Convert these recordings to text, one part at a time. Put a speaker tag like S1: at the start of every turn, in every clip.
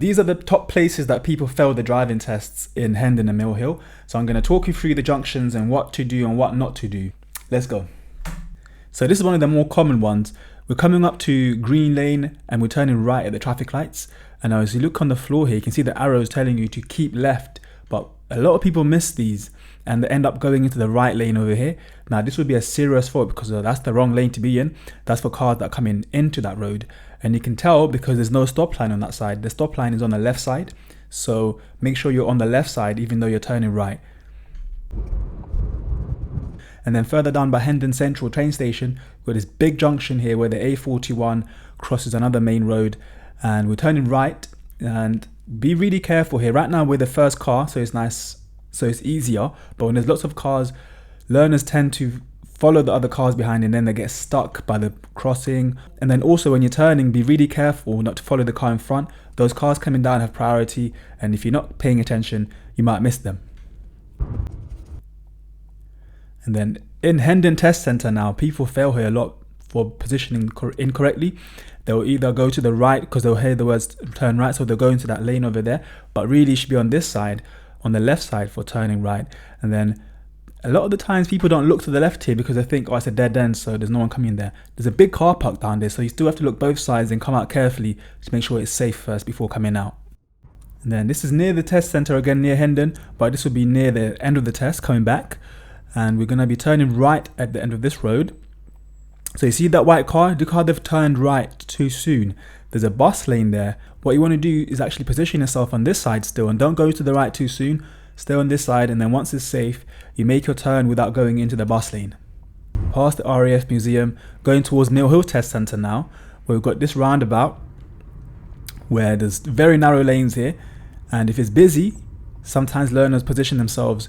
S1: these are the top places that people fail the driving tests in Hendon and Mill Hill. So I'm going to talk you through the junctions and what to do and what not to do. Let's go. So this is one of the more common ones. We're coming up to green lane and we're turning right at the traffic lights. And now as you look on the floor here, you can see the arrows telling you to keep left. But a lot of people miss these and they end up going into the right lane over here. Now this would be a serious fault because that's the wrong lane to be in. That's for cars that come into that road. And you can tell because there's no stop line on that side. The stop line is on the left side. So make sure you're on the left side even though you're turning right. And then further down by Hendon Central train station, we've got this big junction here where the A41 crosses another main road. And we're turning right, and be really careful here. Right now we're the first car, so it's nice, so it's easier. But when there's lots of cars, learners tend to follow the other cars behind and then they get stuck by the crossing. And then also when you're turning, be really careful not to follow the car in front. Those cars coming down have priority, and if you're not paying attention, you might miss them. And then in Hendon Test Centre now, people fail here a lot for positioning incorrectly. They'll either go to the right because they'll hear the words turn right, so they'll go into that lane over there, but really should be on this side, on the left side for turning right. And then a lot of the times people don't look to the left here because they think, oh, it's a dead end, so there's no one coming there. There's a big car park down there, so you still have to look both sides and come out carefully to make sure it's safe first before coming out. And then this is near the test centre again, near Hendon, but this will be near the end of the test coming back. And we're going to be turning right at the end of this road. So you see that white car? Look how they've turned right too soon. There's a bus lane there. What you want to do is actually position yourself on this side still and don't go to the right too soon. Stay on this side, and then once it's safe, you make your turn without going into the bus lane. Past the RAF Museum, going towards Mill Hill Test Centre now, where we've got this roundabout where there's very narrow lanes here. And if it's busy, sometimes learners position themselves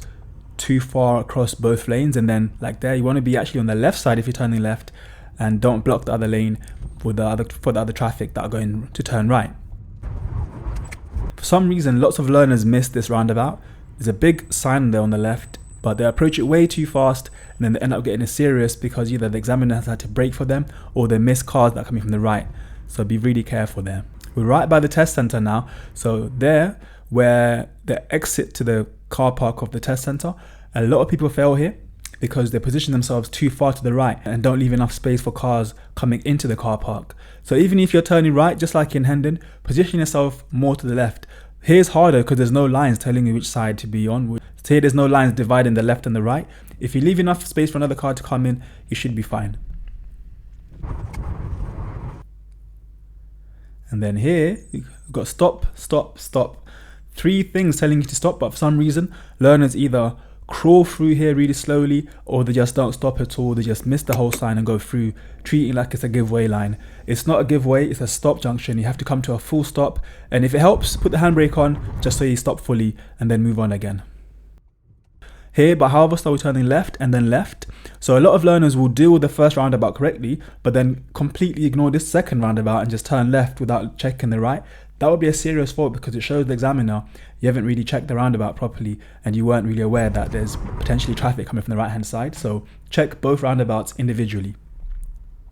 S1: too far across both lanes, and then like there, you want to be actually on the left side if you're turning left, and don't block the other lane for the other traffic that are going to turn right. For some reason, lots of learners miss this roundabout. There's a big sign there on the left, but they approach it way too fast, and then they end up getting serious because either the examiner has had to brake for them or they miss cars that are coming from the right. So be really careful there. We're right by the test center now. So there, where the exit to the car park of the test center, a lot of people fail here because they position themselves too far to the right and don't leave enough space for cars coming into the car park. So even if you're turning right, just like in Hendon, position yourself more to the left. Here's harder because there's no lines telling you which side to be on. So here there's no lines dividing the left and the right. If you leave enough space for another car to come in, you should be fine. And then here, you've got stop, stop, stop. 3 things telling you to stop, but for some reason, learners either crawl through here really slowly or they just don't stop at all. They just miss the whole sign and go through, treating it like it's a giveaway line. It's not a giveaway, it's a stop junction. You have to come to a full stop, and if it helps, put the handbrake on just so you stop fully and then move on again. Here by Harvester, we're turning left and then left. So a lot of learners will deal with the first roundabout correctly, but then completely ignore this second roundabout and just turn left without checking the right. That would be a serious fault because it shows the examiner you haven't really checked the roundabout properly and you weren't really aware that there's potentially traffic coming from the right hand side. So check both roundabouts individually.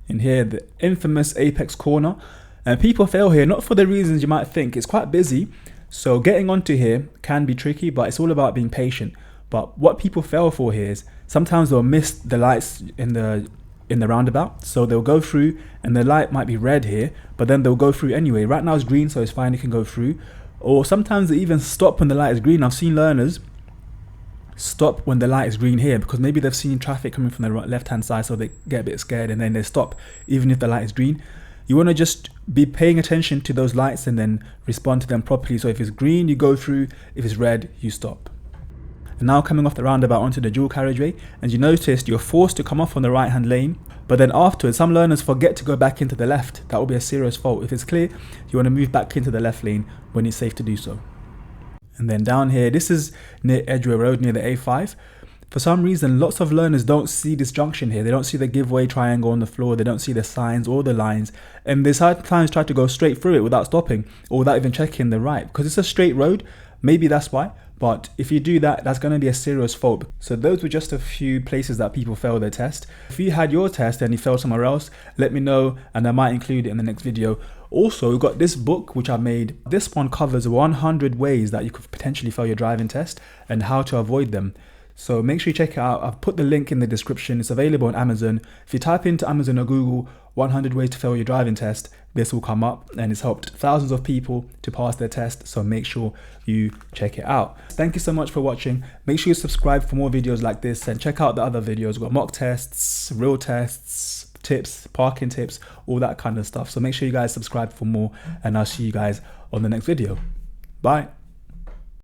S1: In here, the infamous apex corner. And people fail here, not for the reasons you might think. It's quite busy, so getting onto here can be tricky, but it's all about being patient. But what people fail for here is sometimes they'll miss the lights in the roundabout, so they'll go through and the light might be red here, but then they'll go through anyway. Right now it's green, so it's fine, you can go through. Or sometimes they even stop when the light is green. I've seen learners stop when the light is green here because maybe they've seen traffic coming from the left hand side, so they get a bit scared and then they stop even if the light is green. You want to just be paying attention to those lights and then respond to them properly. So if it's green, you go through. If it's red, you stop. And now coming off the roundabout onto the dual carriageway, and you noticed you're forced to come off on the right hand lane, but then afterwards some learners forget to go back into the left. That will be a serious fault. If it's clear, you want to move back into the left lane when it's safe to do so. And then down here, this is near Edgware Road, near the A5. For some reason, lots of learners don't see this junction here. They don't see the giveaway triangle on the floor. They don't see the signs or the lines. And they sometimes try to go straight through it without stopping or without even checking the right. Because it's a straight road, maybe that's why. But if you do that, that's going to be a serious fault. So those were just a few places that people fail their test. If you had your test and you failed somewhere else, let me know and I might include it in the next video. Also, we've got this book which I made. This one covers 100 ways that you could potentially fail your driving test and how to avoid them. So make sure you check it out. I've put the link in the description. It's available on Amazon. If you type into Amazon or Google 100 ways to fail your driving test, this will come up, and it's helped thousands of people to pass their test. So make sure you check it out. Thank you so much for watching. Make sure you subscribe for more videos like this, and check out the other videos. We've got mock tests, real tests, tips, parking tips, all that kind of stuff. So make sure you guys subscribe for more, and I'll see you guys on the next video. Bye.